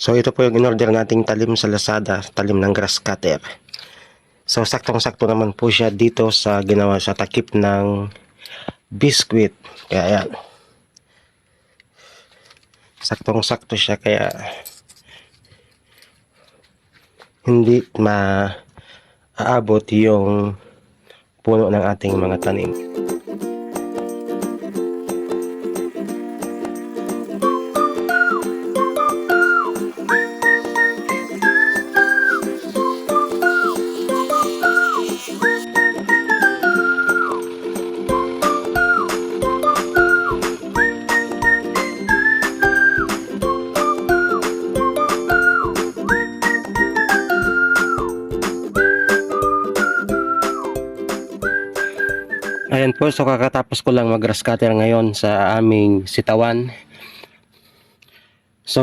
So ito po yung in-order nating talim sa Lazada, talim ng grass cutter. So saktong-sakto naman po siya dito sa ginawa sa takip ng biscuit. Kaya yan. Saktong-sakto siya kaya hindi maaabot yung puno ng ating mga tanim. Ayan po, so kakatapos ko lang mag-grass cutter ngayon sa aming sitawan. So